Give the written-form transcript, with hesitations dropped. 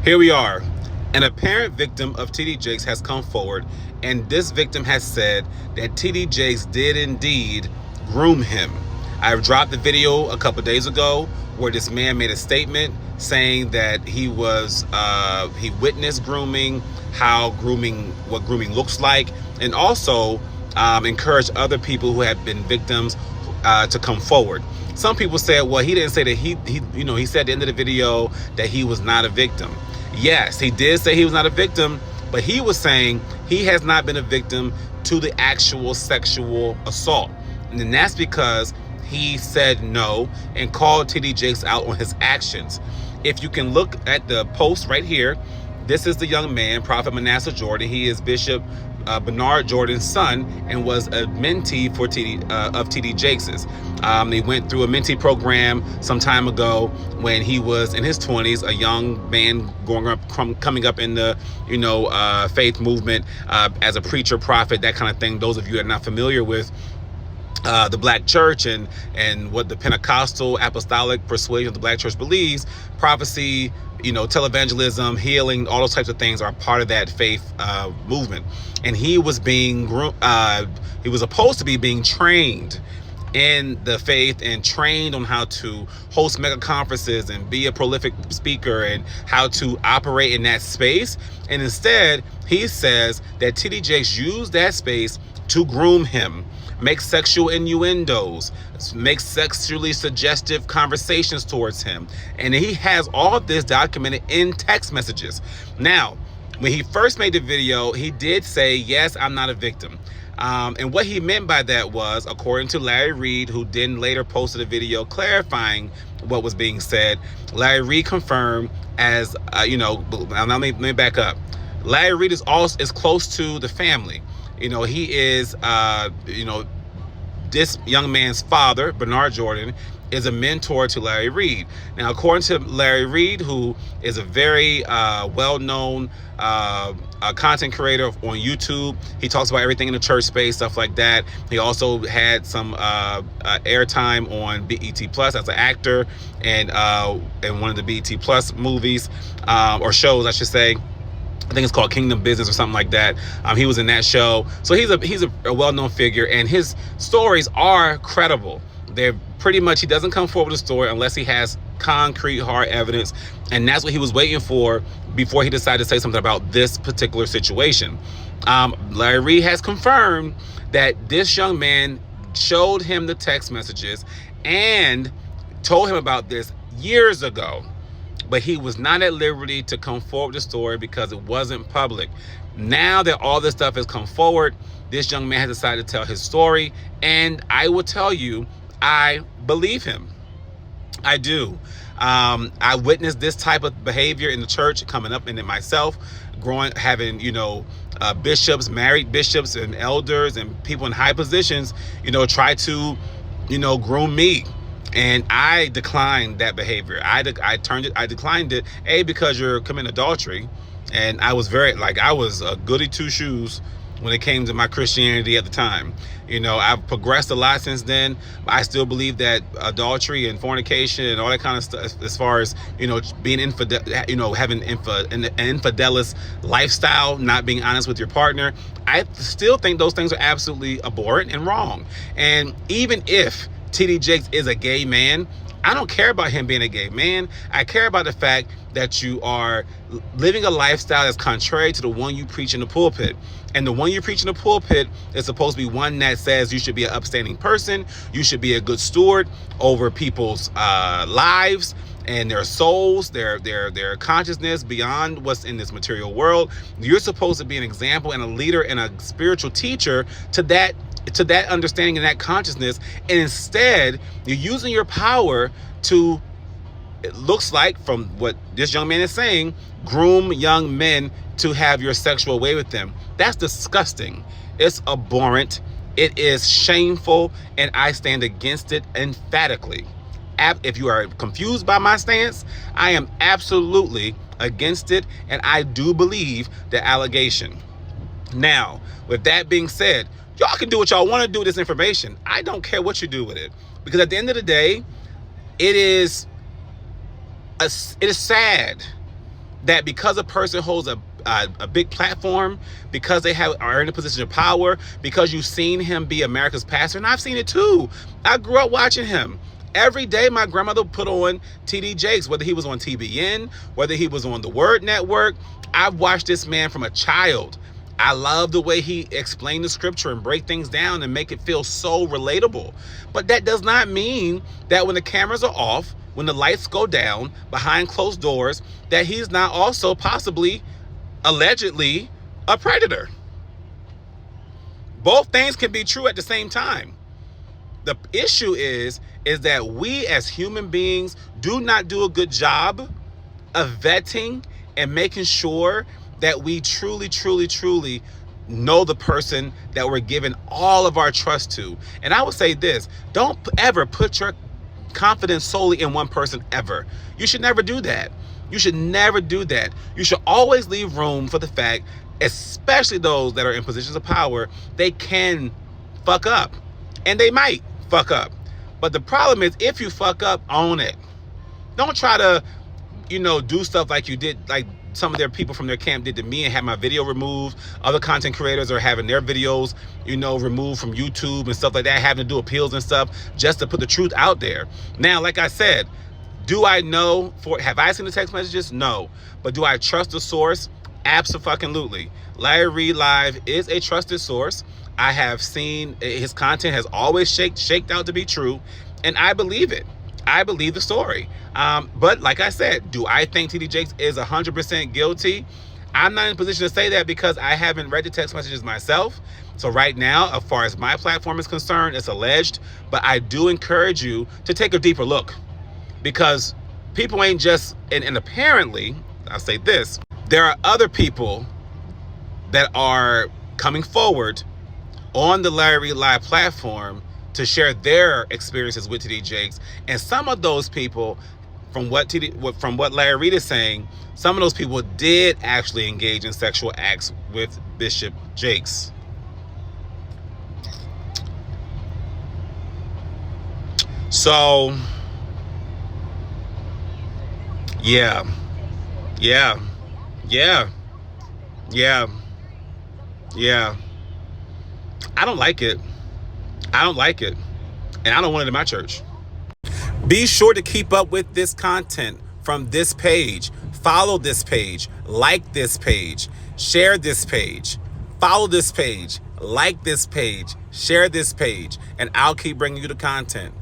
Here we are. An apparent victim of TD Jakes has come forward, and this victim has said that TD Jakes did indeed groom him. I dropped the video a couple days ago where this man made a statement saying that he witnessed grooming, what grooming looks like, and also encouraged other people who have been victims to come forward. Some people said, well, he didn't say that he said at the end of the video that he was not a victim. Yes, he did say he was not a victim, but he was saying he has not been a victim to the actual sexual assault. And that's because he said no and called TD Jakes out on his actions. If you can look at the post right here, this is the young man, Prophet Manesah Jordan. He is Bishop Bernard Jordan's son and was a mentee for TD Jakes's. They went through a mentee program some time ago when he was in his 20s, a young man coming up in the faith movement as a preacher, prophet, that kind of thing. Those of you that are not familiar with the black church and what the Pentecostal apostolic persuasion of the black church believes, prophecy, televangelism, healing, all those types of things are part of that faith movement. And he was supposed to be being trained in the faith and trained on how to host mega conferences and be a prolific speaker and how to operate in that space. And instead, he says that TD Jakes used that space to groom him, make sexual innuendos, make sexually suggestive conversations towards him. And he has all of this documented in text messages. Now, when he first made the video, he did say, yes, I'm not a victim. And what he meant by that was, according to Larry Reed, who then later posted a video clarifying what was being said, Larry Reed confirmed as, let me back up. Larry Reed is close to the family. He is, this young man's father, Bernard Jordan, is a mentor to Larry Reed. Now, according to Larry Reed, who is a very well-known content creator on YouTube, he talks about everything in the church space, stuff like that. He also had some airtime on BET Plus as an actor and in one of the BET Plus movies or shows, I should say. I think it's called Kingdom Business or something like that. He was in that show. So he's a well-known figure, and his stories are credible. They're pretty much, he doesn't come forward with a story unless he has concrete, hard evidence. And that's what he was waiting for before he decided to say something about this particular situation. Larry Reed has confirmed that this young man showed him the text messages and told him about this years ago. But he was not at liberty to come forward with the story because it wasn't public. Now that all this stuff has come forward, this young man has decided to tell his story. And I will tell you, I believe him. I do. I witnessed this type of behavior in the church coming up in it myself, having, bishops, married bishops and elders and people in high positions, try to, groom me. And I declined that behavior. I declined it, because you're committing adultery. And I was I was a goody two shoes when it came to my Christianity at the time. I've progressed a lot since then, but I still believe that adultery and fornication and all that kind of stuff, as far as, being infidel, having an infidelous lifestyle, not being honest with your partner, I still think those things are absolutely abhorrent and wrong. And even if TD Jakes is a gay man, I don't care about him being a gay man. I care about the fact that you are living a lifestyle that's contrary to the one you preach in the pulpit. And the one you preach in the pulpit is supposed to be one that says you should be an upstanding person, you should be a good steward over people's lives and their souls, their consciousness beyond what's in this material world. You're supposed to be an example and a leader and a spiritual teacher to that understanding and that consciousness. And instead, you're using your power to, it looks like, from what this young man is saying, groom young men to have your sexual way with them. That's disgusting. It's abhorrent. It is shameful. And I stand against it emphatically. If you are confused by my stance, I am absolutely against it. And I do believe the allegation. Now, with that being said, y'all can do what y'all want to do with this information. I don't care what you do with it. Because at the end of the day, it is sad that because a person holds a big platform, because they are in a position of power, because you've seen him be America's pastor, and I've seen it too. I grew up watching him. Every day my grandmother put on TD Jakes, whether he was on TBN, whether he was on the Word Network. I've watched this man from a child. I love the way he explained the scripture and break things down and make it feel so relatable. But that does not mean that when the cameras are off, when the lights go down behind closed doors, that he's not also possibly, allegedly, a predator. Both things can be true at the same time. The issue is that we as human beings do not do a good job of vetting and making sure that we truly, truly, truly know the person that we're giving all of our trust to. And I would say this, don't ever put your confidence solely in one person ever. You should never do that. You should never do that. You should always leave room for the fact, especially those that are in positions of power, they can fuck up. And they might fuck up. But the problem is, if you fuck up, own it. Don't try to, do stuff like you did, like some of their people from their camp did to me and have my video removed. Other content creators are having their videos, removed from YouTube and stuff like that, having to do appeals and stuff just to put the truth out there. Now, like I said, do I know have I seen the text messages? No. But do I trust the source? Absolutely. Larry Reid Live is a trusted source. I have seen his content has always shaked out to be true, and I believe it. I believe the story. But like I said, do I think TD Jakes is 100% guilty? I'm not in a position to say that because I haven't read the text messages myself. So right now, as far as my platform is concerned, it's alleged. But I do encourage you to take a deeper look, because people ain't just, and apparently, I'll say this, there are other people that are coming forward on the Larry Reid Live platform to share their experiences with TD Jakes. And some of those people, from what Larry Reid is saying, some of those people did actually engage in sexual acts with Bishop Jakes. So, yeah. I don't like it. And I don't want it in my church. Be sure to keep up with this content from this page. Follow this page. Like this page. Share this page. Follow this page. Like this page. Share this page. And I'll keep bringing you the content.